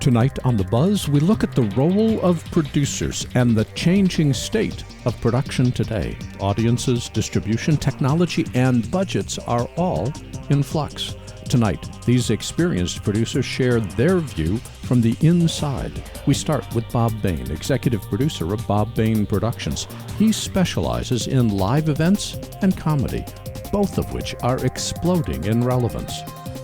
Tonight on The Buzz, we look at the role of producers and the changing state of production today. Audiences, distribution, technology, and budgets are all in flux. Tonight, these experienced producers share their view from the inside. We start with Bob Bain, executive producer of Bob Bain Productions. He specializes in live events and comedy, both of which are exploding in relevance.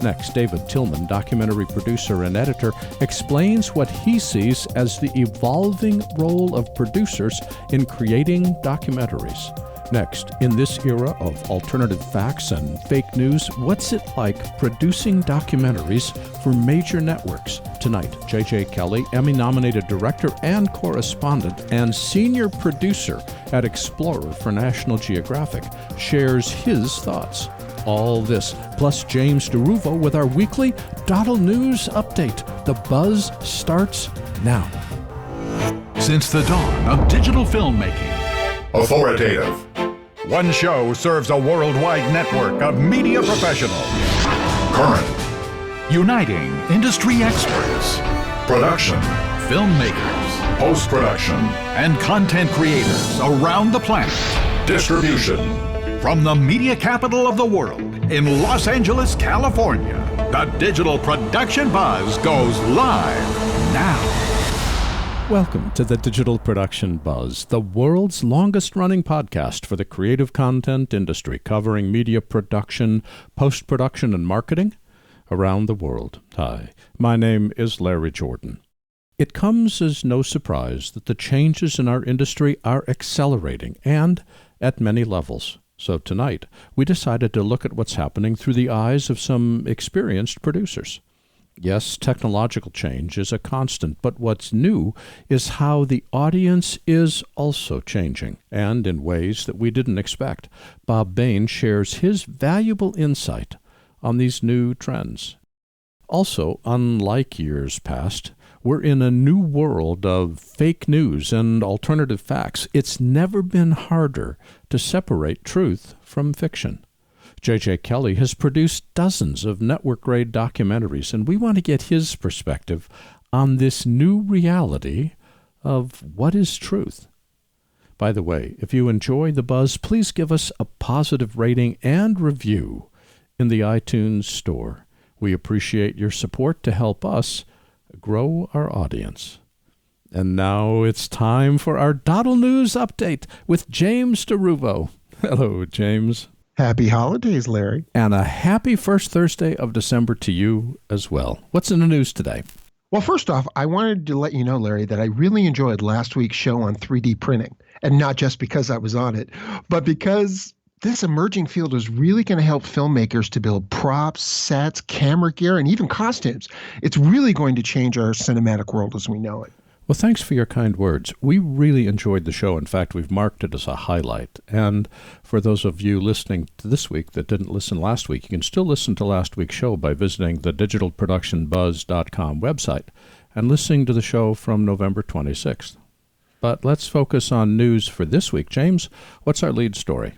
Next, David Tillman, documentary producer and editor, explains what he sees as the evolving role of producers in creating documentaries. Next, in this era of alternative facts and fake news, what's it like producing documentaries for major networks? Tonight, J.J. Kelley, Emmy-nominated director and correspondent and senior producer at Explorer for National Geographic, shares his thoughts. All this, plus James DeRuvo with our weekly doddleNEWS update. The Buzz starts now. Since the dawn of digital filmmaking, authoritative, one show serves a worldwide network of media professionals, current, uniting industry experts, production, filmmakers, post-production, and content creators around the planet. Distribution. From the media capital of the world in Los Angeles, California, the Digital Production Buzz goes live now. Welcome to the Digital Production Buzz, the world's longest-running podcast for the creative content industry, covering media production, post-production, and marketing around the world. Hi, my name is Larry Jordan. It comes as no surprise that the changes in our industry are accelerating, and at many levels. So tonight, we decided to look at what's happening through the eyes of some experienced producers. Yes, technological change is a constant, but what's new is how the audience is also changing, and in ways that we didn't expect. Bob Bain shares his valuable insight on these new trends. Also, unlike years past, we're in a new world of fake news and alternative facts. It's never been harder to separate truth from fiction. J.J. Kelley has produced dozens of network-grade documentaries, and we want to get his perspective on this new reality of what is truth. By the way, if you enjoy The Buzz, please give us a positive rating and review in the iTunes store. We appreciate your support to help us grow our audience. And now it's time for our doddleNEWS update with James DeRuvo. Hello, James. Happy holidays, Larry. And a happy first Thursday of December to you as well. What's in the news today? Well, first off, I wanted to let you know, Larry, that I really enjoyed last week's show on 3D printing. And not just because I was on it, but because this emerging field is really going to help filmmakers to build props, sets, camera gear, and even costumes. It's really going to change our cinematic world as we know it. Well, thanks for your kind words. We really enjoyed the show. In fact, we've marked it as a highlight. And for those of you listening to this week that didn't listen last week, you can still listen to last week's show by visiting the digitalproductionbuzz.com website and listening to the show from November 26th. But let's focus on news for this week. James, what's our lead story?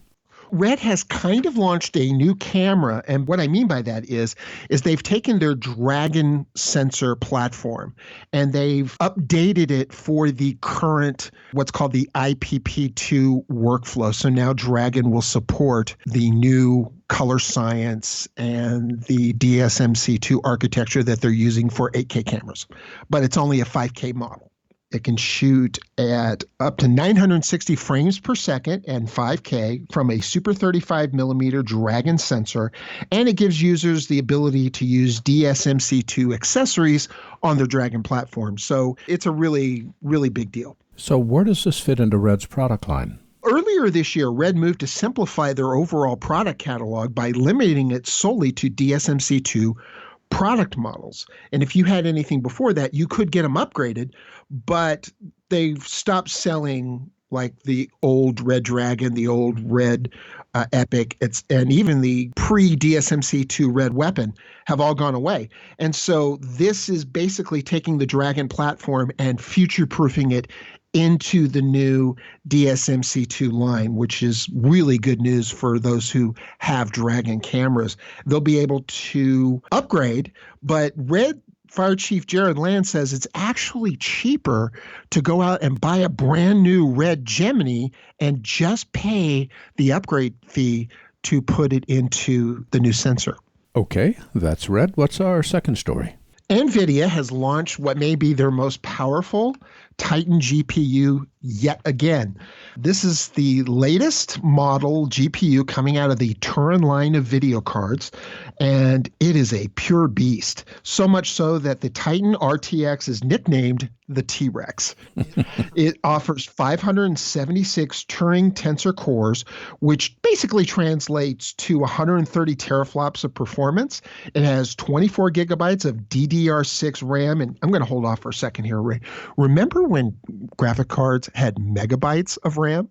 Red has kind of launched a new camera, and what I mean by that is they've taken their Dragon sensor platform and they've updated it for the current, what's called the IPP2 workflow. So now Dragon will support the new color science and the DSMC2 architecture that they're using for 8K cameras, but it's only a 5K model. It can shoot at up to 960 frames per second and 5K from a Super 35 millimeter Dragon sensor, and it gives users the ability to use DSMC2 accessories on their Dragon platform. So it's a really, really big deal. So where does this fit into Red's product line? Earlier this year, Red moved to simplify their overall product catalog by limiting it solely to DSMC2 product models. And if you had anything before that, you could get them upgraded, but they've stopped selling like the old Red Dragon, the old Red Epic, and even the pre-DSMC2 Red Weapon have all gone away. And so this is basically taking the Dragon platform and future-proofing it into the new DSMC2 line, which is really good news for those who have Dragon cameras. They'll be able to upgrade, but Red Fire Chief Jared Land says it's actually cheaper to go out and buy a brand new red Gemini and just pay the upgrade fee to put it into the new sensor. Okay, that's Red. What's our second story? NVIDIA has launched what may be their most powerful Titan GPU yet again. This is the latest model GPU coming out of the Turin line of video cards, and it is a pure beast. So much so that the Titan RTX is nicknamed the T-Rex. It offers 576 Turing tensor cores, which basically translates to 130 teraflops of performance. It has 24 gigabytes of DDR6 RAM, and I'm going to hold off for a second here, Ray. Remember when graphic cards had megabytes of RAM?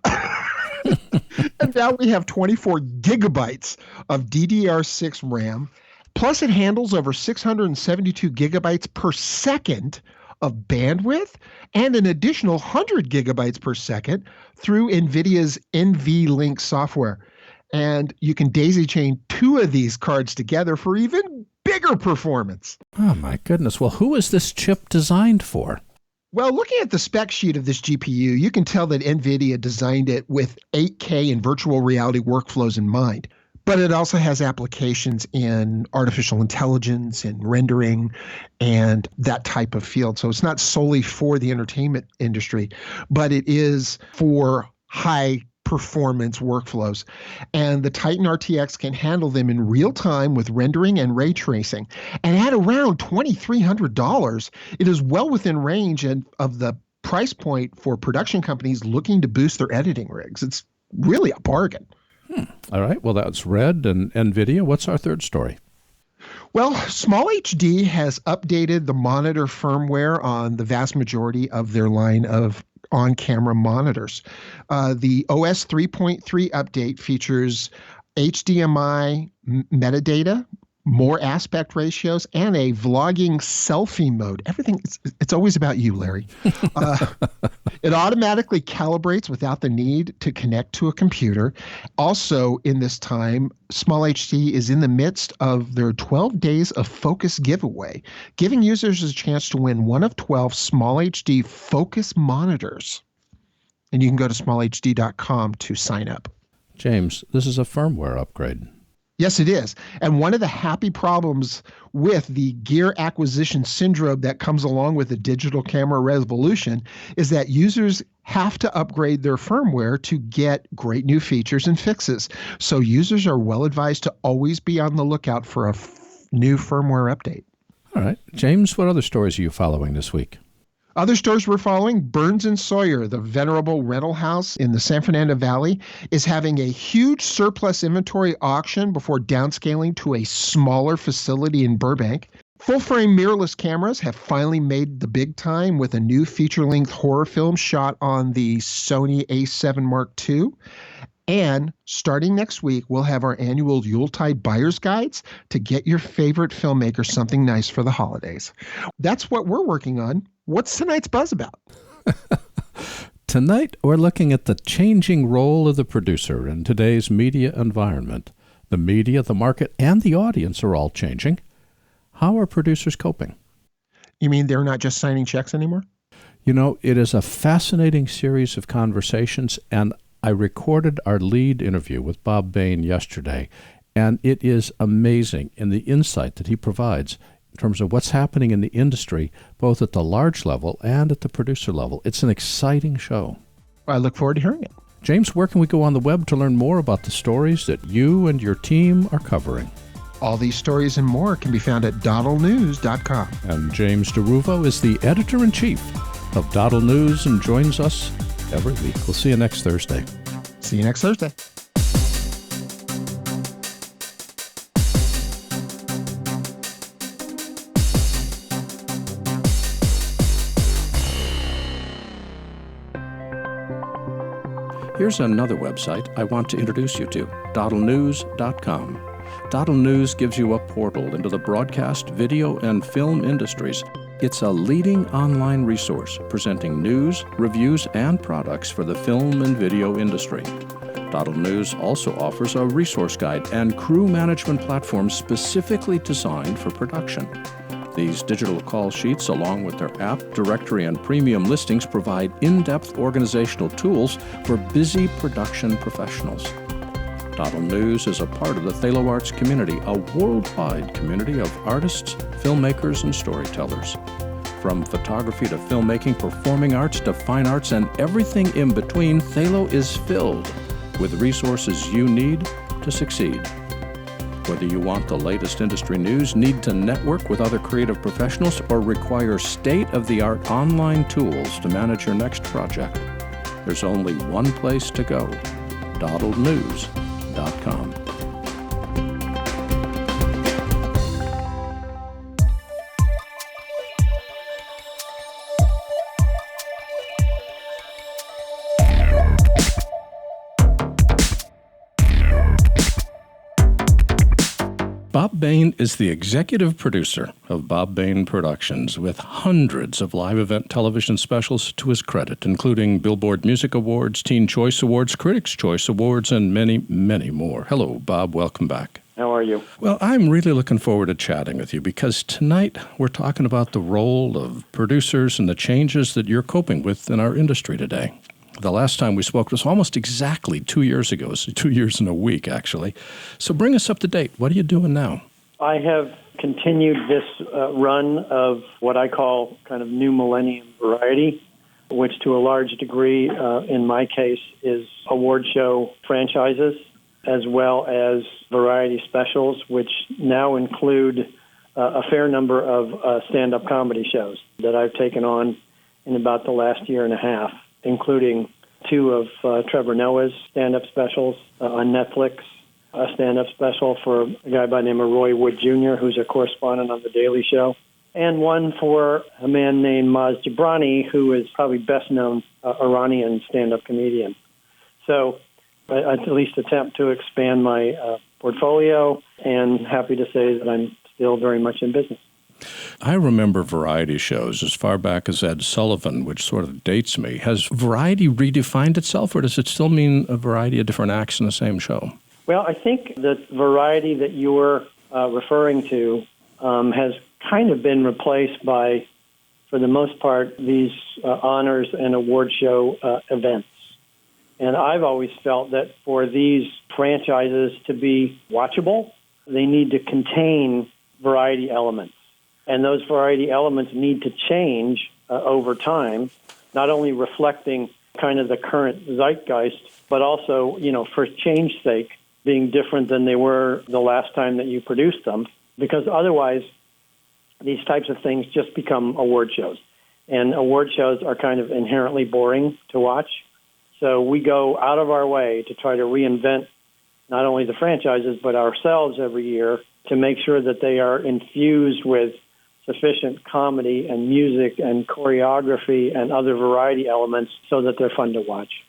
And now we have 24 gigabytes of DDR6 RAM. Plus, it handles over 672 gigabytes per second of bandwidth and an additional 100 gigabytes per second through NVIDIA's NVLink software. And you can daisy chain two of these cards together for even bigger performance. Oh, my goodness. Well, who is this chip designed for? Well, looking at the spec sheet of this GPU, you can tell that NVIDIA designed it with 8K and virtual reality workflows in mind. But it also has applications in artificial intelligence and rendering and that type of field. So it's not solely for the entertainment industry, but it is for high performance workflows. And the Titan RTX can handle them in real time with rendering and ray tracing. And at around $2,300, it is well within range of the price point for production companies looking to boost their editing rigs. It's really a bargain. All right. Well, that's Red and NVIDIA. What's our third story? Well, Small HD has updated the monitor firmware on the vast majority of their line of on-camera monitors. The OS 3.3 update features HDMI metadata, more aspect ratios, and a vlogging selfie mode. Everything, it's always about you, Larry. It automatically calibrates without the need to connect to a computer. Also, in this time, Small HD is in the midst of their 12 Days of Focus giveaway, giving users a chance to win one of 12 Small HD Focus monitors. And you can go to smallhd.com to sign up. James, this is a firmware upgrade. Yes, it is. And one of the happy problems with the gear acquisition syndrome that comes along with the digital camera revolution is that users have to upgrade their firmware to get great new features and fixes. So users are well advised to always be on the lookout for a new firmware update. All right. James, what other stories are you following this week? Other stores we're following, Burns & Sawyer, the venerable rental house in the San Fernando Valley, is having a huge surplus inventory auction before downscaling to a smaller facility in Burbank. Full-frame mirrorless cameras have finally made the big time with a new feature-length horror film shot on the Sony A7 Mark II. And starting next week, we'll have our annual Yuletide Buyer's Guides to get your favorite filmmaker something nice for the holidays. That's what we're working on. What's tonight's buzz about? Tonight, we're looking at the changing role of the producer in today's media environment. The media, the market, and the audience are all changing. How are producers coping? You mean they're not just signing checks anymore? You know, it is a fascinating series of conversations, and I recorded our lead interview with Bob Bain yesterday, and it is amazing in the insight that he provides in terms of what's happening in the industry, both at the large level and at the producer level. It's an exciting show. I look forward to hearing it. James, where can we go on the web to learn more about the stories that you and your team are covering? All these stories and more can be found at doddleNEWS.com. And James DeRuvo is the editor-in-chief of DoddleNEWS and joins us every week. We'll see you next Thursday. See you next Thursday. Here's another website I want to introduce you to, doddleNEWS.com. DoddleNEWS gives you a portal into the broadcast, video, and film industries. It's a leading online resource presenting news, reviews, and products for the film and video industry. DoddleNEWS also offers a resource guide and crew management platform specifically designed for production. These digital call sheets, along with their app, directory, and premium listings, provide in-depth organizational tools for busy production professionals. doddleNEWS is a part of the Thalo Arts community, a worldwide community of artists, filmmakers, and storytellers. From photography to filmmaking, performing arts to fine arts, and everything in between, Thalo is filled with resources you need to succeed. Whether you want the latest industry news, need to network with other creative professionals, or require state-of-the-art online tools to manage your next project, there's only one place to go: doddleNEWS.com. Bob Bain is the executive producer of Bob Bain Productions, with hundreds of live event television specials to his credit, including Billboard Music Awards, Teen Choice Awards, Critics' Choice Awards, and many, many more. Hello, Bob. Welcome back. How are you? Well, I'm really looking forward to chatting with you because tonight we're talking about the role of producers and the changes that you're coping with in our industry today. The last time we spoke was almost exactly 2 years ago, so 2 years and a week, actually. So bring us up to date. What are you doing now? I have continued this run of what I call kind of new millennium variety, which to a large degree, in my case, is award show franchises, as well as variety specials, which now include a fair number of stand-up comedy shows that I've taken on in about the last year and a half, including two of Trevor Noah's stand-up specials on Netflix, a stand-up special for a guy by the name of Roy Wood Jr., who's a correspondent on The Daily Show, and one for a man named Maz Jobrani, who is probably best known Iranian stand-up comedian. So I at least attempt to expand my portfolio, and happy to say that I'm still very much in business. I remember variety shows as far back as Ed Sullivan, which sort of dates me. Has variety redefined itself, or does it still mean a variety of different acts in the same show? Well, I think the variety that you're referring to has kind of been replaced by, for the most part, these honors and award show events. And I've always felt that for these franchises to be watchable, they need to contain variety elements. And those variety elements need to change over time, not only reflecting kind of the current zeitgeist, but also, for change's sake, being different than they were the last time that you produced them, because otherwise these types of things just become award shows. And award shows are kind of inherently boring to watch. So we go out of our way to try to reinvent not only the franchises, but ourselves every year to make sure that they are infused with sufficient comedy and music and choreography and other variety elements so that they're fun to watch.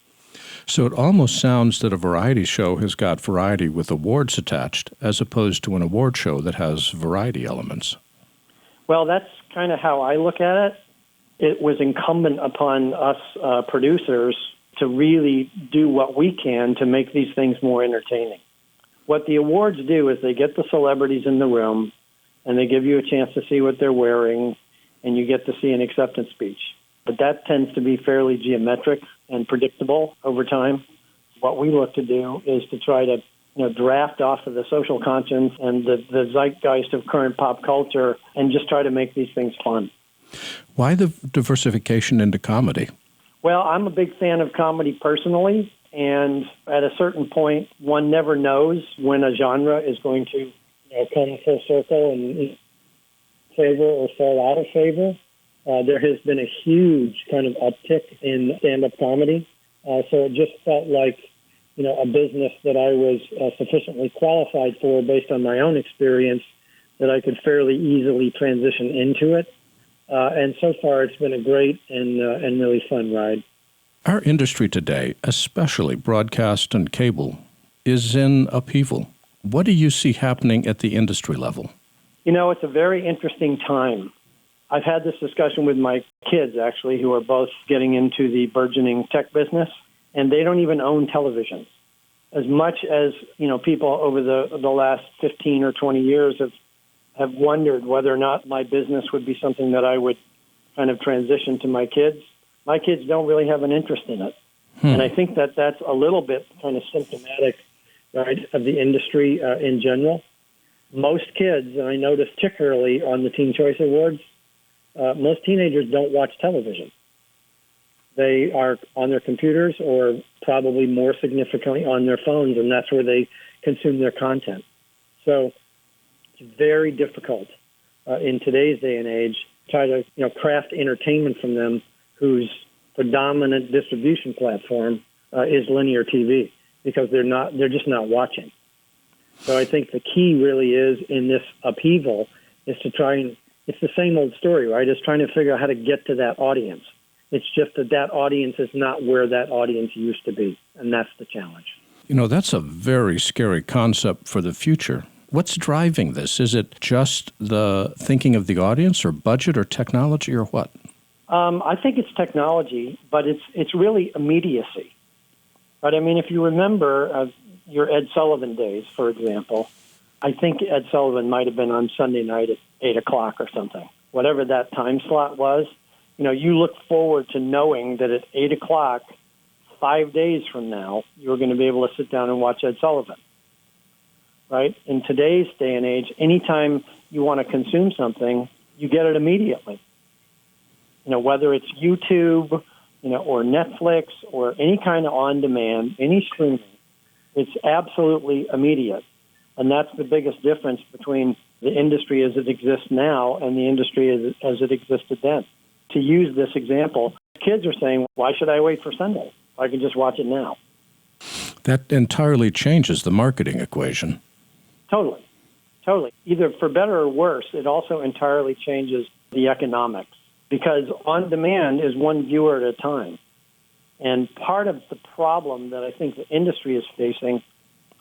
So it almost sounds that a variety show has got variety with awards attached, as opposed to an award show that has variety elements. Well, that's kind of how I look at it. It was incumbent upon us producers to really do what we can to make these things more entertaining. What the awards do is they get the celebrities in the room, and they give you a chance to see what they're wearing, and you get to see an acceptance speech. But that tends to be fairly geometric and predictable over time. What we look to do is to try to draft off of the social conscience and the zeitgeist of current pop culture and just try to make these things fun. Why the diversification into comedy? Well, I'm a big fan of comedy personally, and at a certain point, one never knows when a genre is going to come full circle and favor or fall out of favor. There has been a huge kind of uptick in stand-up comedy, so it just felt like a business that I was sufficiently qualified for based on my own experience that I could fairly easily transition into it. And so far, it's been a great and really fun ride. Our industry today, especially broadcast and cable, is in upheaval. What do you see happening at the industry level? It's a very interesting time. I've had this discussion with my kids, actually, who are both getting into the burgeoning tech business, and they don't even own televisions. As much as, people over the last 15 or 20 years have wondered whether or not my business would be something that I would kind of transition to my kids. My kids don't really have an interest in it. And I think that that's a little bit kind of symptomatic, right, of the industry in general. Most kids, and I noticed particularly on the Teen Choice Awards, most teenagers don't watch television. They are on their computers or probably more significantly on their phones, and that's where they consume their content. So it's very difficult in today's day and age to try to craft entertainment from them whose predominant distribution platform is linear TV, because they're just not watching. So I think the key really is in this upheaval is to try and, it's the same old story, right? It's trying to figure out how to get to that audience. It's just that audience is not where that audience used to be, and that's the challenge. That's a very scary concept for the future. What's driving this? Is it just the thinking of the audience or budget or technology or what? I think it's technology, but it's really immediacy. But I mean, if you remember your Ed Sullivan days, for example, I think Ed Sullivan might have been on Sunday night at 8 o'clock or something. Whatever that time slot was, you look forward to knowing that at 8 o'clock, 5 days from now, you're going to be able to sit down and watch Ed Sullivan. Right? In today's day and age, anytime you want to consume something, you get it immediately. Whether it's YouTube, or Netflix or any kind of on-demand, any streaming, it's absolutely immediate. And that's the biggest difference between the industry as it exists now and the industry as it existed then. To use this example, kids are saying, why should I wait for Sunday? I can just watch it now. That entirely changes the marketing equation. Totally. Either for better or worse, it also entirely changes the economics, because on-demand is one viewer at a time. And part of the problem that I think the industry is facing,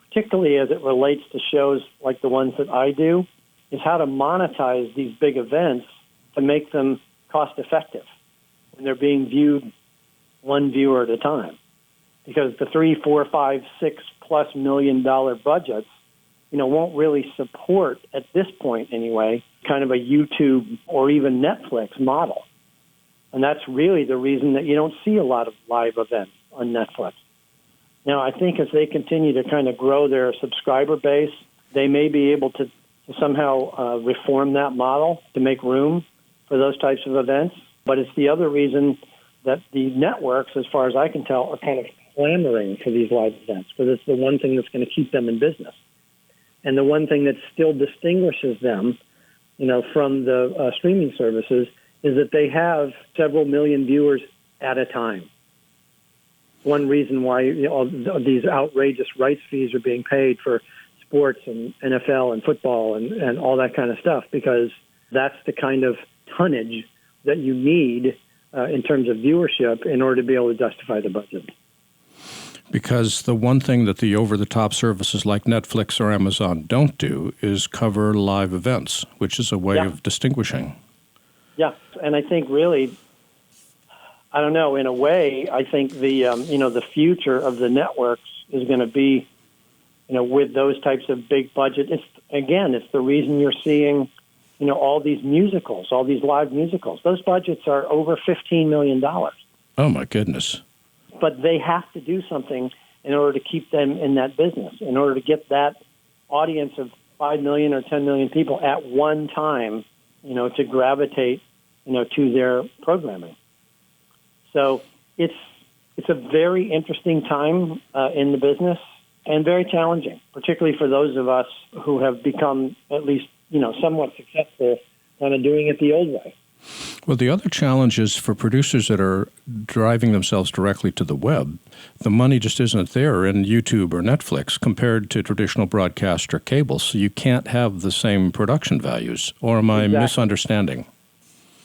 particularly as it relates to shows like the ones that I do, is how to monetize these big events to make them cost-effective when they're being viewed one viewer at a time. Because the $3, $4, $5, $6+ million budgets, won't really support, at this point anyway, kind of a YouTube or even Netflix model. And that's really the reason that you don't see a lot of live events on Netflix. Now, I think as they continue to kind of grow their subscriber base, they may be able to somehow reform that model to make room for those types of events. But it's the other reason that the networks, as far as I can tell, are kind of clamoring for these live events, because it's the one thing that's going to keep them in business. And the one thing that still distinguishes them, from the streaming services is that they have several million viewers at a time. One reason why all these outrageous rights fees are being paid for sports and NFL and football and all that kind of stuff, because that's the kind of tonnage that you need in terms of viewership in order to be able to justify the budget. Because the one thing that the over-the-top services like Netflix or Amazon don't do is cover live events, which is a way of distinguishing. Yeah, and I think really, I don't know, in a way, I think the future of the networks is going to be, with those types of big budget. It's the reason you're seeing, all these musicals, all these live musicals. Those budgets are over $15 million. Oh, my goodness. But they have to do something in order to keep them in that business, in order to get that audience of 5 million or 10 million people at one time, to gravitate, to their programming. So it's a very interesting time in the business and very challenging, particularly for those of us who have become at least, somewhat successful kind of doing it the old way. Well, the other challenge is for producers that are driving themselves directly to the web. The money just isn't there in YouTube or Netflix compared to traditional broadcast or cable, so you can't have the same production values. Or am I misunderstanding?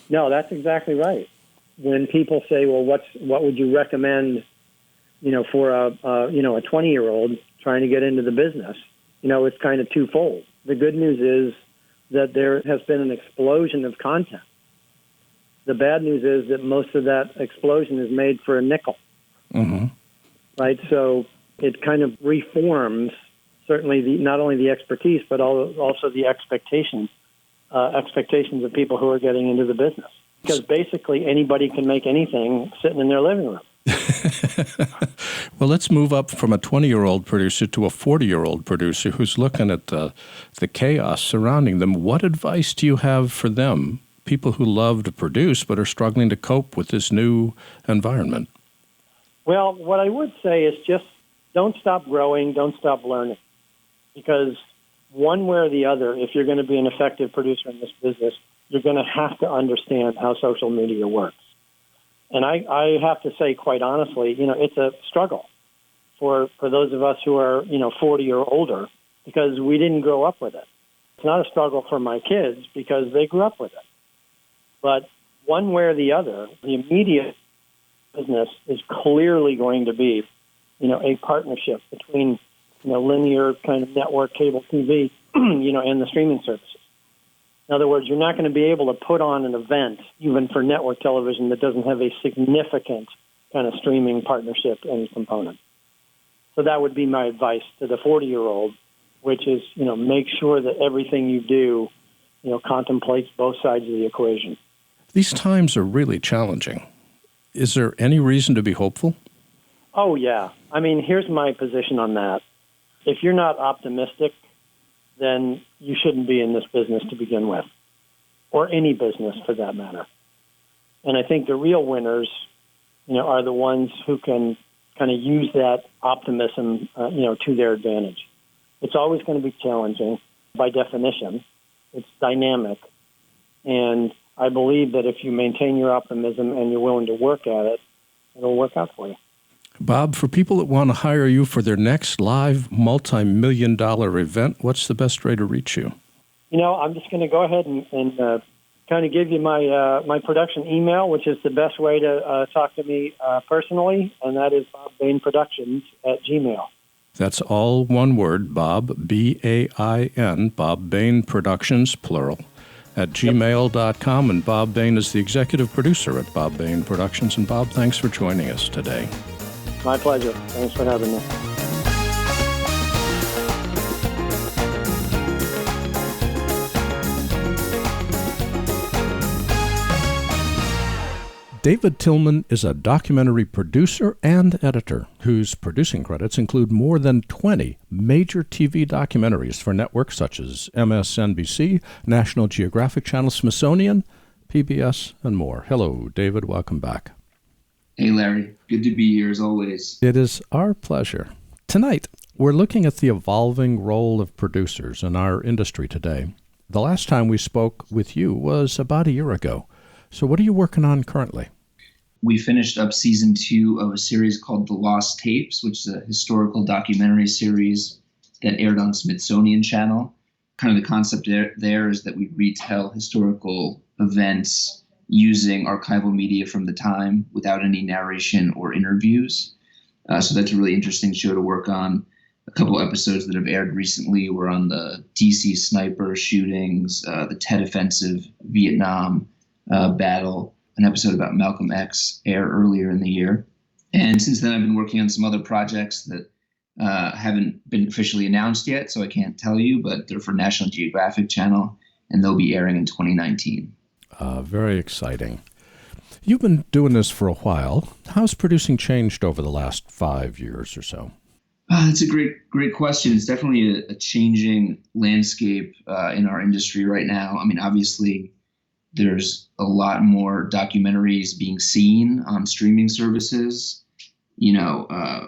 No, that's exactly right. When people say, well, what would you recommend, for a 20-year-old trying to get into the business, it's kind of twofold. The good news is that there has been an explosion of content. The bad news is that most of that explosion is made for a nickel. Mm-hmm. Right? So it kind of reforms, certainly, not only the expertise, but also the expectations expectations of people who are getting into the business. Because basically anybody can make anything sitting in their living room. Well, let's move up from a 20-year-old producer to a 40-year-old producer who's looking at the chaos surrounding them. What advice do you have for them, people who love to produce but are struggling to cope with this new environment? Well, what I would say is just don't stop growing, don't stop learning. Because one way or the other, if you're going to be an effective producer in this business, you're going to have to understand how social media works. And I have to say, quite honestly, it's a struggle for those of us who are, 40 or older, because we didn't grow up with it. It's not a struggle for my kids because they grew up with it. But one way or the other, the immediate business is clearly going to be, a partnership between, linear kind of network cable TV, and the streaming services. In other words, you're not going to be able to put on an event, even for network television, that doesn't have a significant kind of streaming partnership and component. So that would be my advice to the 40-year-old, which is, make sure that everything you do, contemplates both sides of the equation. These times are really challenging. Is there any reason to be hopeful? Oh, yeah. I mean, here's my position on that. If you're not optimistic, then you shouldn't be in this business to begin with, or any business for that matter. And I think the real winners, are the ones who can kind of use that optimism, to their advantage. It's always going to be challenging by definition. It's dynamic. And I believe that if you maintain your optimism and you're willing to work at it, it'll work out for you. Bob, for people that want to hire you for their next live multi-million-dollar event, what's the best way to reach you? I'm just going to go ahead and kind of give you my production email, which is the best way to talk to me personally, and that is bobbainproductions@gmail.com. That's all one word, Bob, B-A-I-N, Bob Bain Productions, plural, at gmail.com. And Bob Bain is the executive producer at Bob Bain Productions. And Bob, thanks for joining us today. My pleasure. Thanks for having me. David Tillman is a documentary producer and editor whose producing credits include more than 20 major TV documentaries for networks such as MSNBC, National Geographic Channel, Smithsonian, PBS, and more. Hello, David. Welcome back. Hey, Larry. Good to be here as always. It is our pleasure. Tonight, we're looking at the evolving role of producers in our industry today. The last time we spoke with you was about a year ago. So what are you working on currently? We finished up season 2 of a series called The Lost Tapes, which is a historical documentary series that aired on Smithsonian Channel. Kind of the concept there is that we retell historical events using archival media from the time without any narration or interviews. So that's a really interesting show to work on. A couple episodes that have aired recently were on the DC sniper shootings, the Tet Offensive, Vietnam battle. An episode about Malcolm X aired earlier in the year. And since then, I've been working on some other projects that haven't been officially announced yet, so I can't tell you, but they're for National Geographic Channel, and they'll be airing in 2019. Very exciting. You've been doing this for a while. How's producing changed over the last 5 years or so? That's a great question. It's definitely a changing landscape in our industry right now. I mean, obviously, there's a lot more documentaries being seen on streaming services,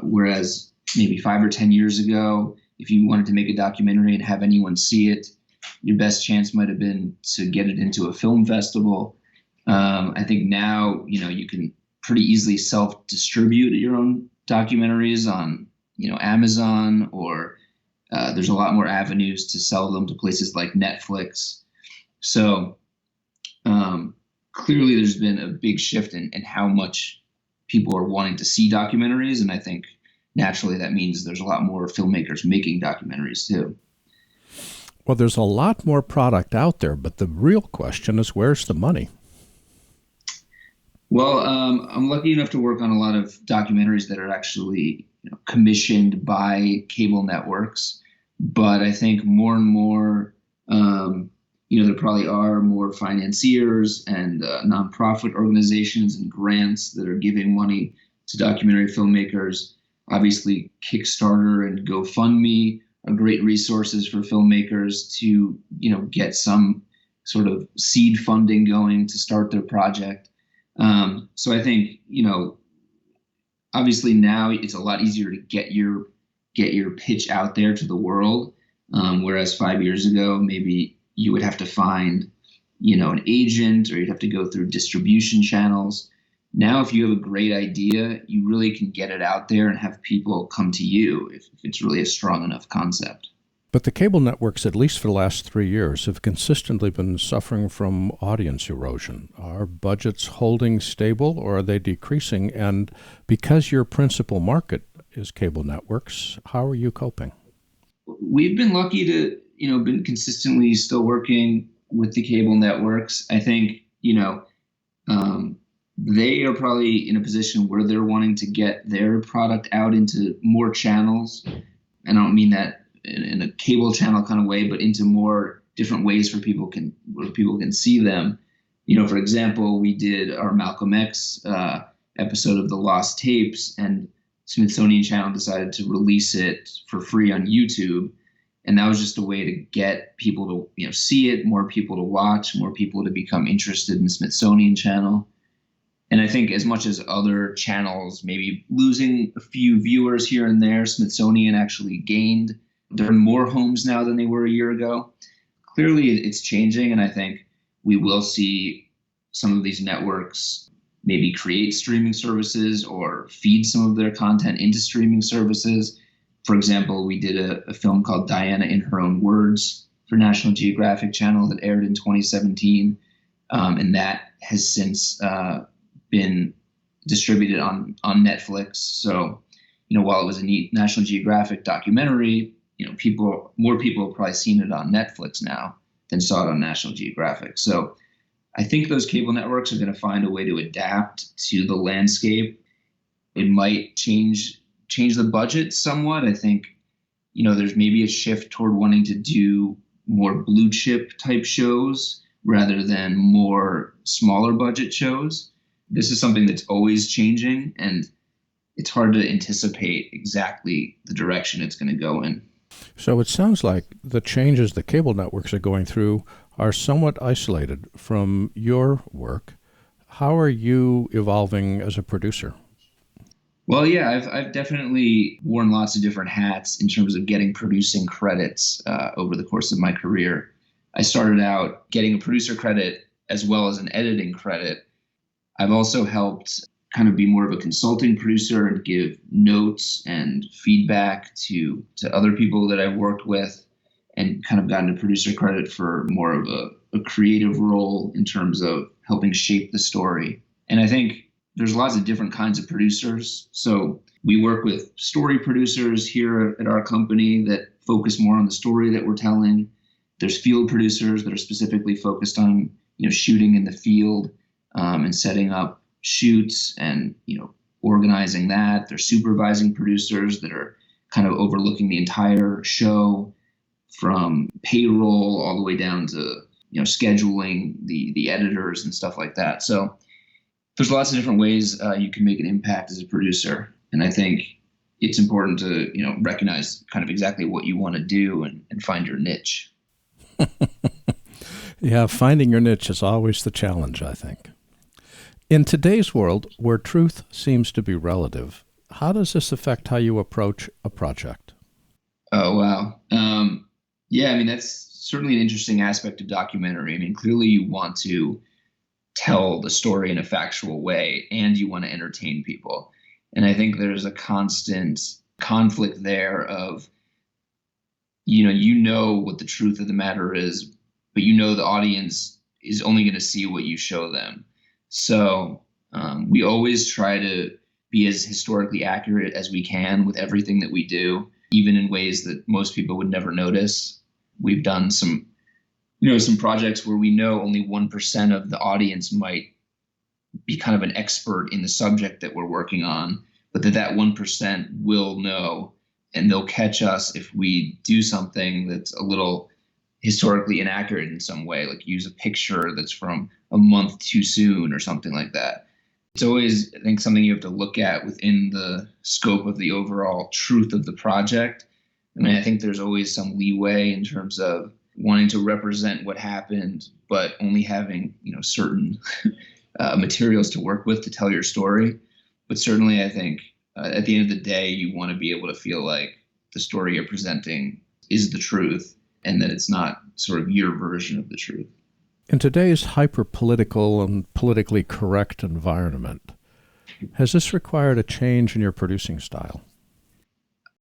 whereas maybe 5 or 10 years ago, if you wanted to make a documentary and have anyone see it, your best chance might have been to get it into a film festival. I think now, you can pretty easily self-distribute your own documentaries on, Amazon, or there's a lot more avenues to sell them to places like Netflix. So clearly there's been a big shift in how much people are wanting to see documentaries. And I think naturally that means there's a lot more filmmakers making documentaries too. Well, there's a lot more product out there, but the real question is, where's the money? Well, I'm lucky enough to work on a lot of documentaries that are actually commissioned by cable networks. But I think more and more, there probably are more financiers and nonprofit organizations and grants that are giving money to documentary filmmakers. Obviously, Kickstarter and GoFundMe are great resources for filmmakers to, get some sort of seed funding going to start their project. So I think, obviously now it's a lot easier to get your pitch out there to the world. Whereas 5 years ago, maybe you would have to find, an agent, or you'd have to go through distribution channels. Now, if you have a great idea, you really can get it out there and have people come to you if it's really a strong enough concept. But the cable networks, at least for the last 3 years, have consistently been suffering from audience erosion. Are budgets holding stable, or are they decreasing? And because your principal market is cable networks, how are you coping? We've been lucky to, been consistently still working with the cable networks. I think, they are probably in a position where they're wanting to get their product out into more channels. And I don't mean that in a cable channel kind of way, but into more different ways where people can see them. For example, we did our Malcolm X episode of the Lost Tapes, and Smithsonian Channel decided to release it for free on YouTube. And that was just a way to get people to see it, more people to watch, more people to become interested in the Smithsonian Channel. And I think as much as other channels maybe losing a few viewers here and there, Smithsonian actually gained. They're in more homes now than they were a year ago. Clearly, it's changing, and I think we will see some of these networks maybe create streaming services or feed some of their content into streaming services. For example, we did a film called Diana in Her Own Words for National Geographic Channel that aired in 2017, and that has since been distributed on Netflix. So, while it was a neat National Geographic documentary, more people have probably seen it on Netflix now than saw it on National Geographic. So I think those cable networks are going to find a way to adapt to the landscape. It might change the budget somewhat. I think, there's maybe a shift toward wanting to do more blue chip type shows rather than more smaller budget shows. This is something that's always changing, and it's hard to anticipate exactly the direction it's going to go in. So it sounds like the changes the cable networks are going through are somewhat isolated from your work. How are you evolving as a producer? Well, yeah, I've definitely worn lots of different hats in terms of getting producing credits over the course of my career. I started out getting a producer credit as well as an editing credit. I've also helped kind of be more of a consulting producer and give notes and feedback to other people that I've worked with, and kind of gotten a producer credit for more of a creative role in terms of helping shape the story. And I think there's lots of different kinds of producers. So we work with story producers here at our company that focus more on the story that we're telling. There's field producers that are specifically focused on, shooting in the field and setting up shoots and, organizing that. There's supervising producers that are kind of overlooking the entire show from payroll all the way down to, scheduling the editors and stuff like that. So there's lots of different ways you can make an impact as a producer. And I think it's important to, recognize kind of exactly what you want to do and find your niche. Yeah, finding your niche is always the challenge, I think. In today's world, where truth seems to be relative, how does this affect how you approach a project? Oh, wow. Yeah, that's certainly an interesting aspect of documentary. Clearly you want to tell the story in a factual way, and you want to entertain people. And I think there's a constant conflict there of, what the truth of the matter is, but the audience is only going to see what you show them. So we always try to be as historically accurate as we can with everything that we do, even in ways that most people would never notice. We've done some projects where we know only 1% of the audience might be kind of an expert in the subject that we're working on, but that 1% will know, and they'll catch us if we do something that's a little historically inaccurate in some way, like use a picture that's from a month too soon or something like that. It's always, I think, something you have to look at within the scope of the overall truth of the project. I mean, I think there's always some leeway in terms of wanting to represent what happened, but only having, certain materials to work with to tell your story. But certainly, I think at the end of the day, you want to be able to feel like the story you're presenting is the truth and that it's not sort of your version of the truth. In today's hyper-political and politically correct environment, has this required a change in your producing style?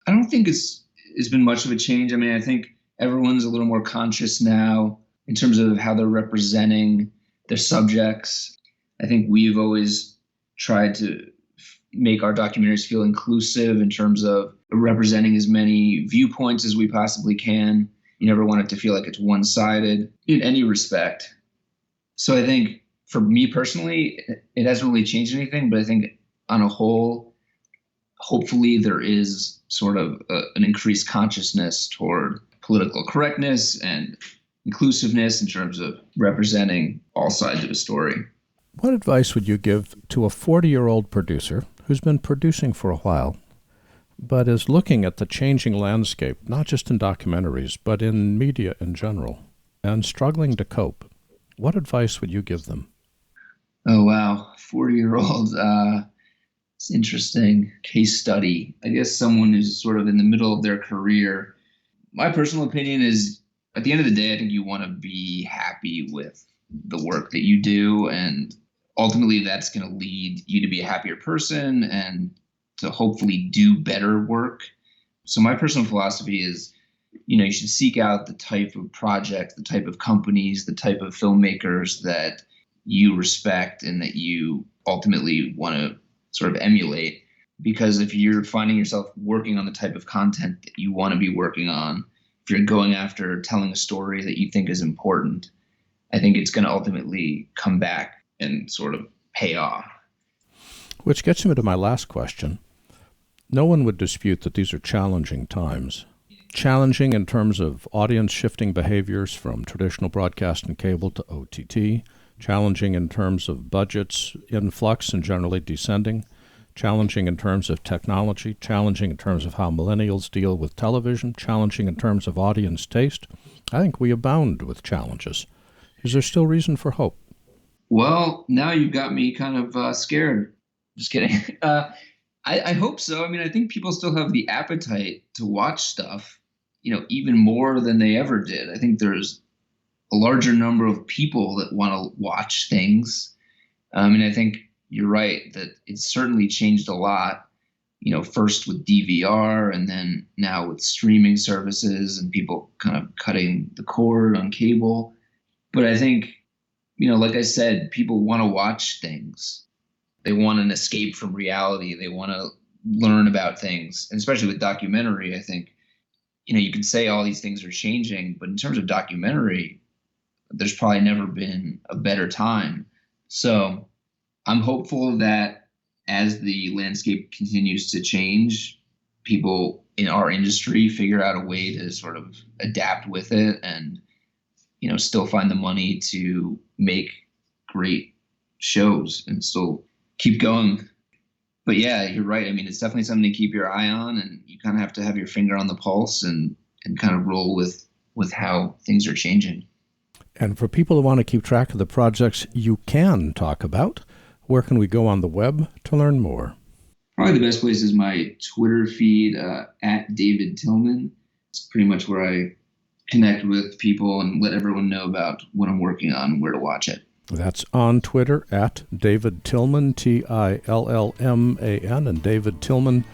I don't think it's been much of a change. I mean, I think everyone's a little more conscious now in terms of how they're representing their subjects. I think we've always tried to make our documentaries feel inclusive in terms of representing as many viewpoints as we possibly can. You never want it to feel like it's one-sided in any respect. So I think for me personally, it hasn't really changed anything, but I think on a whole, hopefully there is sort of an increased consciousness toward political correctness and inclusiveness in terms of representing all sides of a story. What advice would you give to a 40-year-old producer who's been producing for a while, but is looking at the changing landscape, not just in documentaries, but in media in general, and struggling to cope? What advice would you give them? Oh, wow. 40-year-old. It's an interesting case study. I guess someone who's sort of in the middle of their career. My personal opinion is, at the end of the day, I think you want to be happy with the work that you do, and ultimately that's going to lead you to be a happier person and to hopefully do better work. So my personal philosophy is, you should seek out the type of projects, the type of companies, the type of filmmakers that you respect and that you ultimately want to sort of emulate. Because if you're finding yourself working on the type of content that you want to be working on, if you're going after telling a story that you think is important, I think it's going to ultimately come back and sort of pay off. Which gets me to my last question. No one would dispute that these are challenging times. Challenging in terms of audience shifting behaviors from traditional broadcast and cable to OTT. Challenging in terms of budgets in flux and generally descending. Challenging in terms of technology. Challenging in terms of how millennials deal with television. Challenging in terms of audience taste. I think we abound with challenges. Is there still reason for hope? Well, now you've got me kind of scared. Just kidding. I hope so. I mean, I think people still have the appetite to watch stuff, even more than they ever did. I think there's a larger number of people that want to watch things. And I think you're right that it's certainly changed a lot, first with DVR and then now with streaming services and people kind of cutting the cord on cable. But I think, like I said, people want to watch things. They want an escape from reality. They want to learn about things. And especially with documentary, I think, you can say all these things are changing, but in terms of documentary, there's probably never been a better time. So I'm hopeful that as the landscape continues to change, people in our industry figure out a way to sort of adapt with it and, still find the money to make great shows and still keep going. But yeah, you're right. I mean, it's definitely something to keep your eye on, and you kind of have to have your finger on the pulse and kind of roll with how things are changing. And for people who want to keep track of the projects you can talk about, where can we go on the web to learn more? Probably the best place is my Twitter feed, at David Tillman. It's pretty much where I connect with people and let everyone know about what I'm working on and where to watch it. That's on Twitter at David Tillman, Tillman. And David Tillman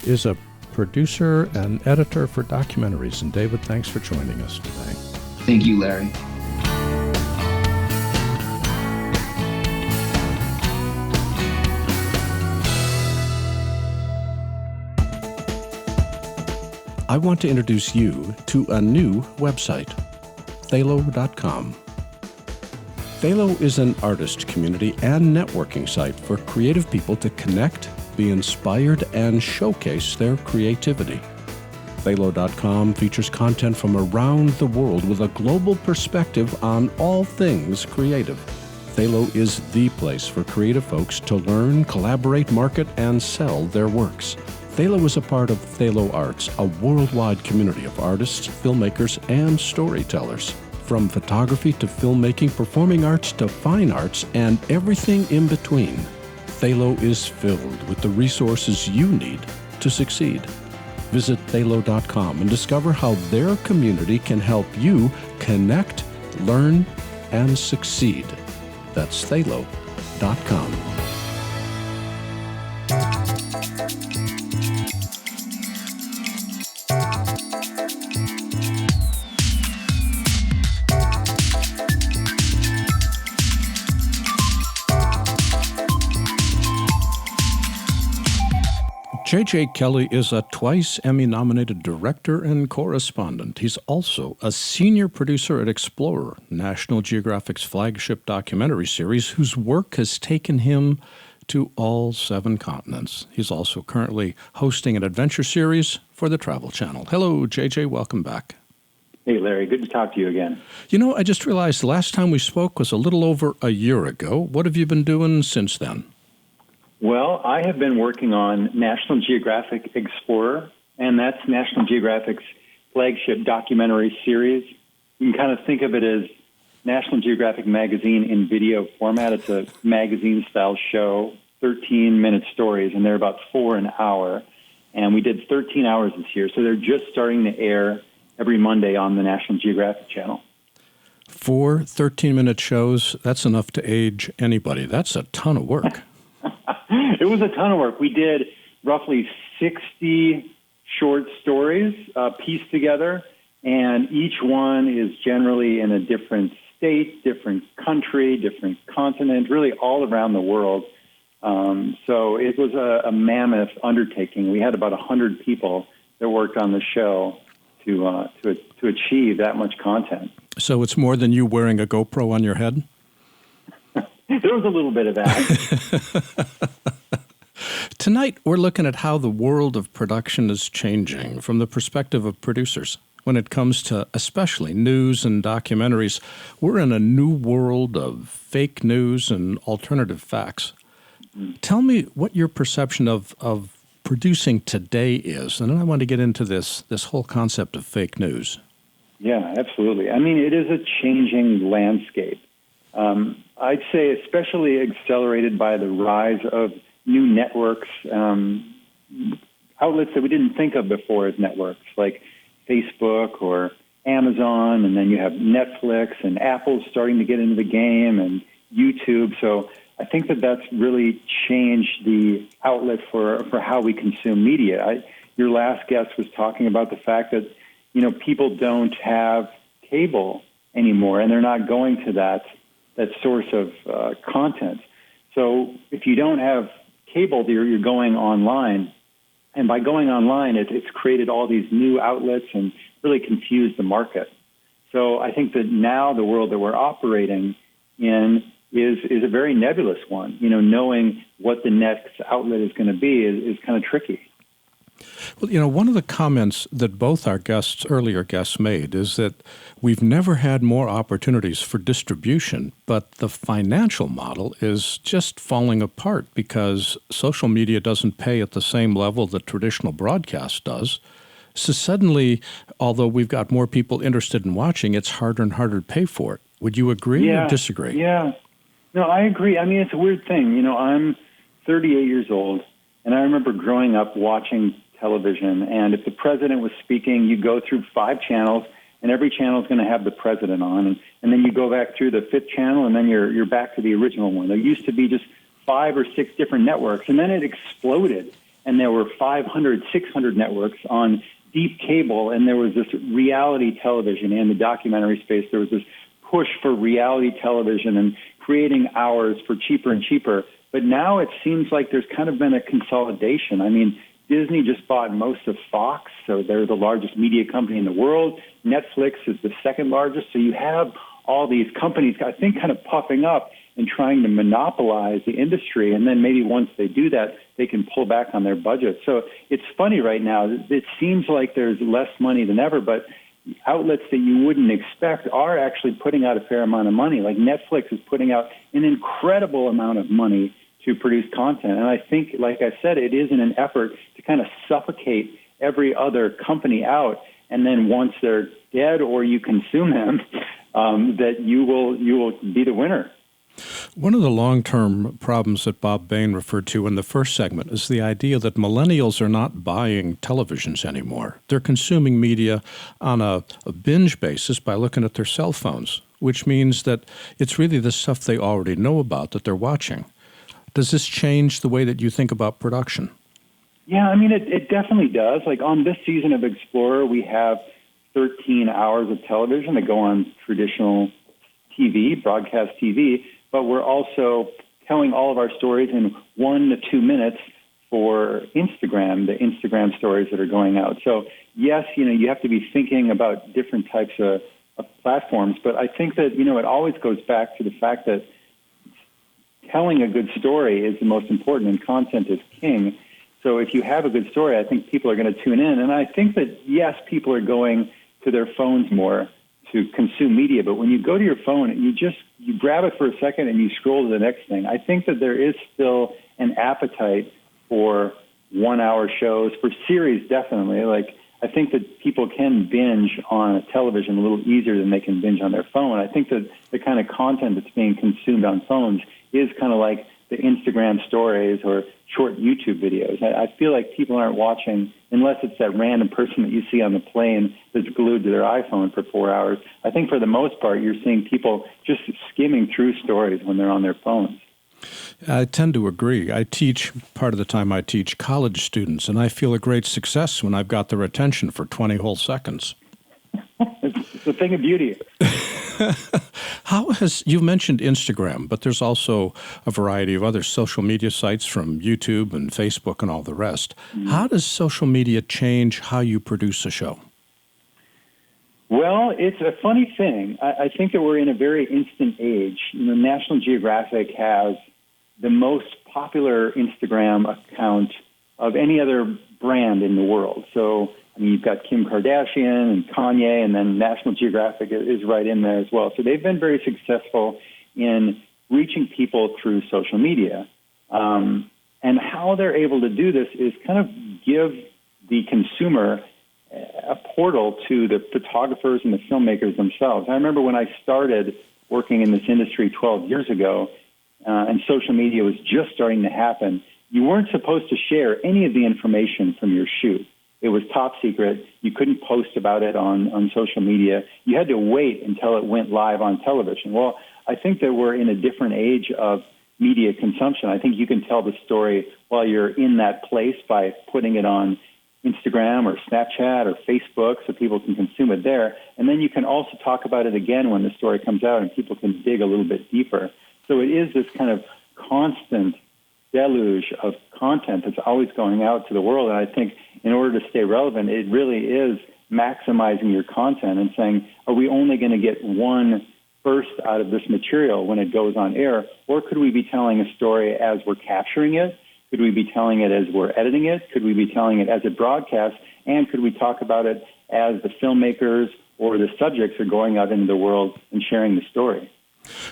is a producer and editor for documentaries. And David, thanks for joining us today. Thank you, Larry. I want to introduce you to a new website, Thalo.com. Thalo is an artist community and networking site for creative people to connect, be inspired, and showcase their creativity. Thalo.com features content from around the world with a global perspective on all things creative. Thalo is the place for creative folks to learn, collaborate, market, and sell their works. Thalo is a part of Thalo Arts, a worldwide community of artists, filmmakers, and storytellers. From photography to filmmaking, performing arts to fine arts, and everything in between, Thalo is filled with the resources you need to succeed. Visit Thalo.com and discover how their community can help you connect, learn, and succeed. That's Thalo.com. J.J. Kelley is a twice Emmy-nominated director and correspondent. He's also a senior producer at Explorer, National Geographic's flagship documentary series, whose work has taken him to all 7 continents. He's also currently hosting an adventure series for the Travel Channel. Hello, J.J., welcome back. Hey, Larry, good to talk to you again. You know, I just realized the last time we spoke was a little over a year ago. What have you been doing since then? Well, I have been working on National Geographic Explorer, and that's National Geographic's flagship documentary series. You can kind of think of it as National Geographic magazine in video format. It's a magazine-style show, 13-minute stories, and they're about 4 an hour. And we did 13 hours this year, so they're just starting to air every Monday on the National Geographic channel. 4 13-minute shows, that's enough to age anybody. That's a ton of work. It was a ton of work. We did roughly 60 short stories pieced together, and each one is generally in a different state, different country, different continent, really all around the world. So it was a mammoth undertaking. We had about 100 people that worked on the show to achieve that much content. So it's more than you wearing a GoPro on your head? There was a little bit of that. Tonight, we're looking at how the world of production is changing from the perspective of producers. When it comes to especially news and documentaries, we're in a new world of fake news and alternative facts. Tell me what your perception of producing today is, and then I want to get into this whole concept of fake news. Yeah, absolutely. I mean, it is a changing landscape. I'd say especially accelerated by the rise of new networks, outlets that we didn't think of before as networks, like Facebook or Amazon, and then you have Netflix, and Apple's starting to get into the game, and YouTube. So I think that that's really changed the outlet for how we consume media. Your last guest was talking about the fact that, people don't have cable anymore, and they're not going to that source of content. So if you don't have cable, you're going online. And by going online, it's created all these new outlets and really confused the market. So I think that now the world that we're operating in is a very nebulous one. Knowing what the next outlet is going to be is kind of tricky. Well, one of the comments that both our earlier guests made is that we've never had more opportunities for distribution, but the financial model is just falling apart because social media doesn't pay at the same level that traditional broadcast does. So suddenly, although we've got more people interested in watching, it's harder and harder to pay for it. Would you agree or disagree? Yeah. No, I agree. I mean, it's a weird thing. I'm 38 years old, and I remember growing up watching television, and if the president was speaking, you go through 5 channels, and every channel is going to have the president on, and then you go back through the 5th channel, and then you're back to the original one. There used to be just 5 or 6 different networks, and then it exploded, and there were 500, 600 networks on deep cable, and there was this reality television. In the documentary space, there was this push for reality television and creating hours for cheaper and cheaper. But now it seems like there's kind of been a consolidation. I mean, Disney just bought most of Fox, so they're the largest media company in the world. Netflix is the second largest. So you have all these companies, I think, kind of popping up, in trying to monopolize the industry. And then maybe once they do that, they can pull back on their budget. So it's funny right now. It seems like there's less money than ever, but outlets that you wouldn't expect are actually putting out a fair amount of money. Like Netflix is putting out an incredible amount of money to produce content. And I think, like I said, it is in an effort to kind of suffocate every other company out. And then once they're dead or you consume them, that you will be the winner. One of the long-term problems that Bob Bain referred to in the first segment is the idea that millennials are not buying televisions anymore. They're consuming media on a binge basis by looking at their cell phones, which means that it's really the stuff they already know about that they're watching. Does this change the way that you think about production? Yeah, I mean, it definitely does. Like on this season of Explorer, we have 13 hours of television that go on traditional TV, broadcast TV, but we're also telling all of our stories in 1 to 2 minutes for Instagram, the Instagram stories that are going out. So yes, you have to be thinking about different types of platforms, but I think that, it always goes back to the fact that telling a good story is the most important and content is king. So if you have a good story, I think people are going to tune in. And I think that, yes, people are going to their phones more to consume media, but when you go to your phone, you grab it for a second and you scroll to the next thing. I think that there is still an appetite for 1 hour shows, for series definitely. Like I think that people can binge on a television a little easier than they can binge on their phone. I think that the kind of content that's being consumed on phones is kind of like the Instagram stories or short YouTube videos. I feel like people aren't watching unless it's that random person that you see on the plane that's glued to their iPhone for 4 hours. I think for the most part, you're seeing people just skimming through stories when they're on their phones. I tend to agree. Part of the time I teach college students, and I feel a great success when I've got their attention for 20 whole seconds. It's a thing of beauty. You mentioned Instagram, but there's also a variety of other social media sites from YouTube and Facebook and all the rest. Mm-hmm. How does social media change how you produce a show? Well, it's a funny thing. I think that we're in a very instant age. National Geographic has the most popular Instagram account of any other brand in the world. So you've got Kim Kardashian and Kanye, and then National Geographic is right in there as well. So they've been very successful in reaching people through social media. And how they're able to do this is kind of give the consumer a portal to the photographers and the filmmakers themselves. I remember when I started working in this industry 12 years ago, and social media was just starting to happen, you weren't supposed to share any of the information from your shoot. It was top secret. You couldn't post about it on social media. You had to wait until it went live on television. Well, I think that we're in a different age of media consumption. I think you can tell the story while you're in that place by putting it on Instagram or Snapchat or Facebook so people can consume it there. And then you can also talk about it again when the story comes out and people can dig a little bit deeper. So it is this kind of constant deluge of content that's always going out to the world. And I think in order to stay relevant, it really is maximizing your content and saying, are we only going to get one burst out of this material when it goes on air? Or could we be telling a story as we're capturing it? Could we be telling it as we're editing it? Could we be telling it as it broadcasts? And could we talk about it as the filmmakers or the subjects are going out into the world and sharing the story?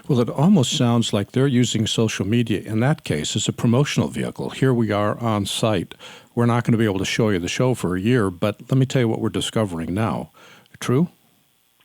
Well, it almost sounds like they're using social media in that case as a promotional vehicle. Here we are on site. We're not going to be able to show you the show for a year, but let me tell you what we're discovering now. True?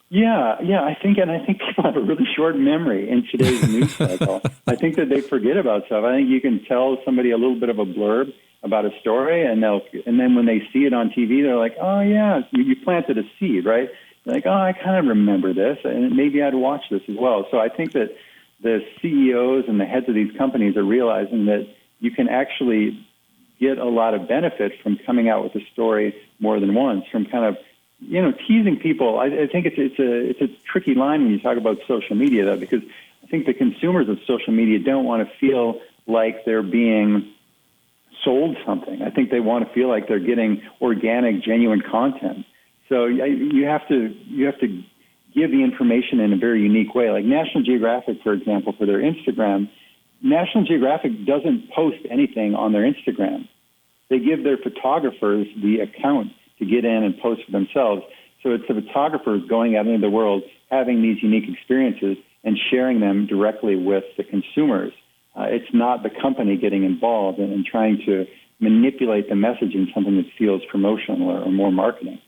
Yeah, I think people have a really short memory in today's news cycle. I think that they forget about stuff. I think you can tell somebody a little bit of a blurb about a story, and then when they see it on TV, they're like, oh yeah, you planted a seed, right? They're like, oh, I kind of remember this, and maybe I'd watch this as well. So I think that the CEOs and the heads of these companies are realizing that you can actually get a lot of benefit from coming out with a story more than once, from kind of teasing people. I think it's a tricky line when you talk about social media, though, because I think the consumers of social media don't want to feel like they're being sold something. I think they want to feel like they're getting organic, genuine content. So you have to give the information in a very unique way. Like National Geographic, for example, for their Instagram, National Geographic doesn't post anything on their Instagram. They give their photographers the account to get in and post for themselves. So it's the photographers going out into the world, having these unique experiences and sharing them directly with the consumers. It's not the company getting involved and trying to manipulate the message in something that feels promotional or more marketing.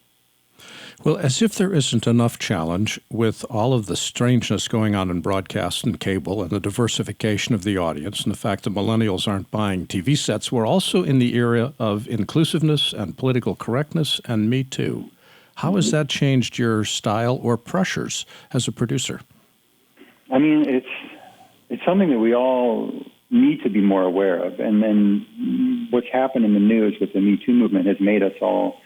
Well, as if there isn't enough challenge with all of the strangeness going on in broadcast and cable and the diversification of the audience and the fact that millennials aren't buying TV sets, we're also in the era of inclusiveness and political correctness and Me Too. How has that changed your style or pressures as a producer? I mean, it's something that we all need to be more aware of. And then what's happened in the news with the Me Too movement has made us all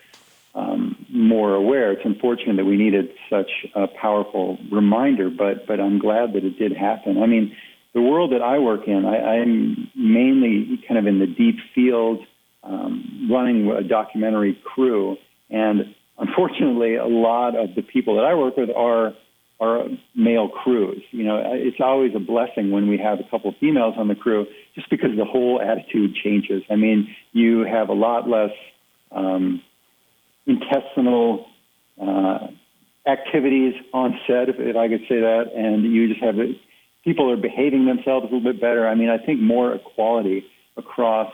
more aware. It's unfortunate that we needed such a powerful reminder, but I'm glad that it did happen. I mean, the world that I work in, I'm mainly kind of in the deep field, running a documentary crew. And unfortunately, a lot of the people that I work with are male crews. You know, it's always a blessing when we have a couple of females on the crew, just because the whole attitude changes. I mean, you have a lot less intestinal activities on set, if I could say that, and you just have people are behaving themselves a little bit better. I mean, I think more equality across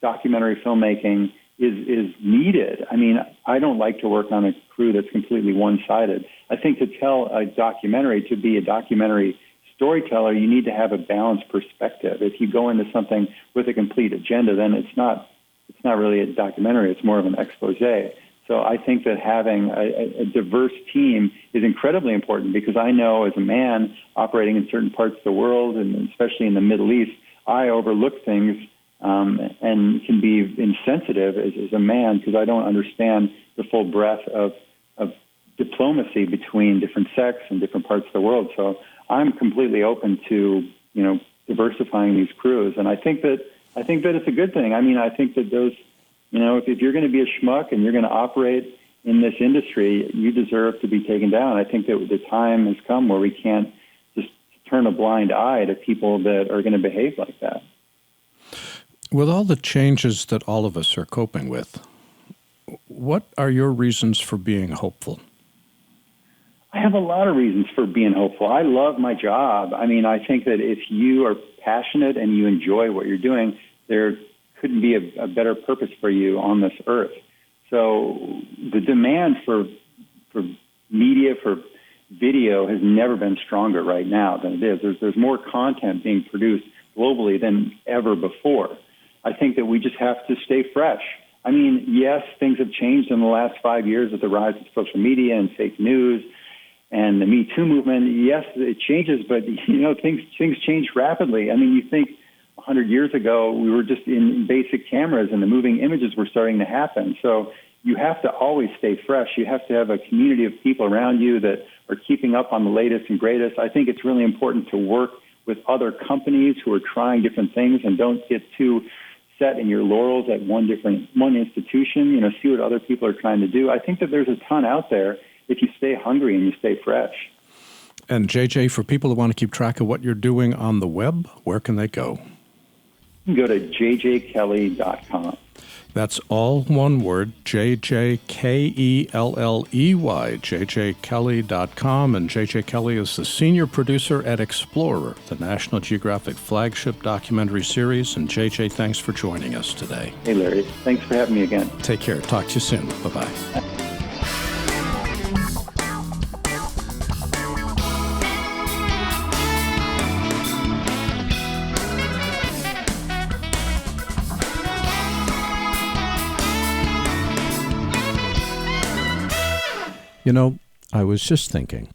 documentary filmmaking is needed. I mean, I don't like to work on a crew that's completely one-sided. I think to tell a documentary, to be a documentary storyteller, you need to have a balanced perspective. If you go into something with a complete agenda, then it's not really a documentary. It's more of an expose. So I think that having a diverse team is incredibly important, because I know as a man operating in certain parts of the world, and especially in the Middle East, I overlook things and can be insensitive as a man, because I don't understand the full breadth of diplomacy between different sects and different parts of the world. So I'm completely open to, diversifying these crews. And I think that it's a good thing. I mean, I think that those, if you're going to be a schmuck and you're going to operate in this industry, you deserve to be taken down. I think that the time has come where we can't just turn a blind eye to people that are going to behave like that. With all the changes that all of us are coping with, what are your reasons for being hopeful? I have a lot of reasons for being hopeful. I love my job. I mean, I think that if you are passionate and you enjoy what you're doing, there couldn't be a better purpose for you on this earth. So the demand for media, for video, has never been stronger right now than it is. There's more content being produced globally than ever before. I think that we just have to stay fresh. I mean, yes, things have changed in the last 5 years with the rise of social media and fake news and the Me Too movement. Yes, it changes, but things change rapidly. I mean, you think 100 years ago we were just in basic cameras and the moving images were starting to happen. So you have to always stay fresh. You have to have a community of people around you that are keeping up on the latest and greatest. I think it's really important to work with other companies who are trying different things and don't get too set in your laurels at one institution. See what other people are trying to do. I think that there's a ton out there if you stay hungry and you stay fresh. And JJ, for people who want to keep track of what you're doing on the web, where can they go? You can go to jjkelley.com. That's all one word, JJKELLEY, jjkelley.com. And JJ Kelley is the senior producer at Explorer, the National Geographic flagship documentary series. And JJ, thanks for joining us today. Hey, Larry. Thanks for having me again. Take care. Talk to you soon. Bye-bye. I was just thinking,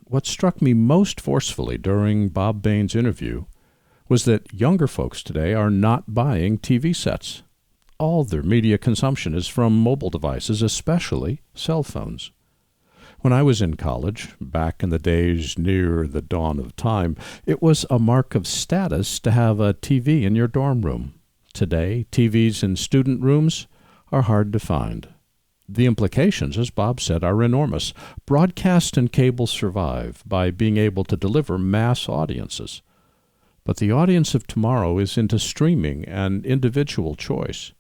what struck me most forcefully during Bob Bain's interview was that younger folks today are not buying TV sets. All their media consumption is from mobile devices, especially cell phones. When I was in college, back in the days near the dawn of time, it was a mark of status to have a TV in your dorm room. Today, TVs in student rooms are hard to find. The implications, as Bob said, are enormous. Broadcast and cable survive by being able to deliver mass audiences. But the audience of tomorrow is into streaming and individual choice.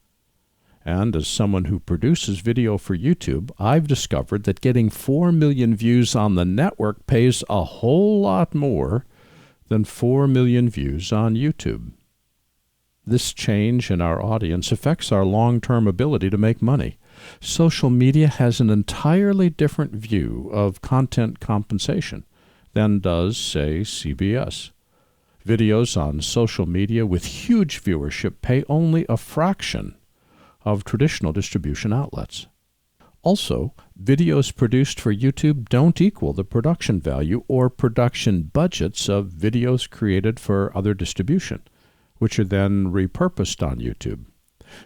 And as someone who produces video for YouTube, I've discovered that getting 4 million views on the network pays a whole lot more than 4 million views on YouTube. This change in our audience affects our long-term ability to make money. Social media has an entirely different view of content compensation than does, say, CBS. Videos on social media with huge viewership pay only a fraction of traditional distribution outlets. Also, videos produced for YouTube don't equal the production value or production budgets of videos created for other distribution, which are then repurposed on YouTube.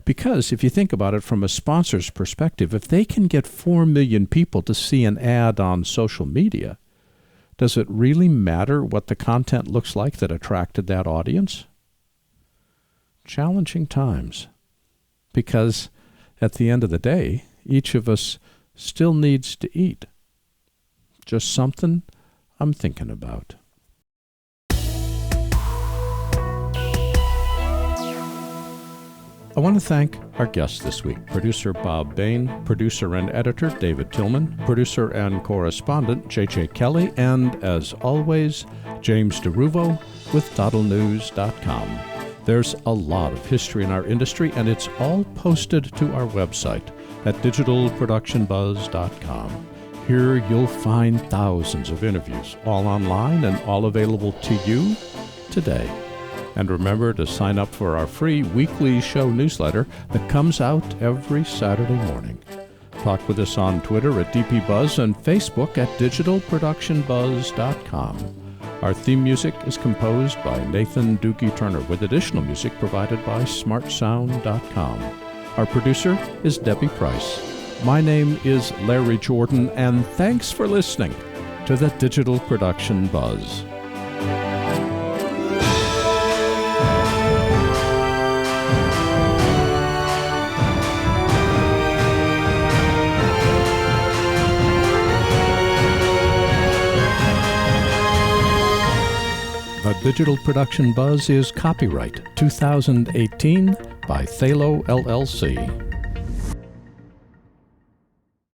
Because if you think about it from a sponsor's perspective, if they can get 4 million people to see an ad on social media, does it really matter what the content looks like that attracted that audience? Challenging times. Because at the end of the day, each of us still needs to eat. Just something I'm thinking about. I want to thank our guests this week, producer Bob Bain, producer and editor David Tillman, producer and correspondent J.J. Kelley, and, as always, James DeRuvo with doddleNEWS.com. There's a lot of history in our industry, and it's all posted to our website at digitalproductionbuzz.com. Here you'll find thousands of interviews, all online and all available to you today. And remember to sign up for our free weekly show newsletter that comes out every Saturday morning. Talk with us on Twitter at DPBuzz and Facebook at digitalproductionbuzz.com. Our theme music is composed by Nathan Doogie Turner, with additional music provided by smartsound.com. Our producer is Debbie Price. My name is Larry Jordan, and thanks for listening to the Digital Production Buzz. The Digital Production Buzz is copyright 2018 by Thalo LLC.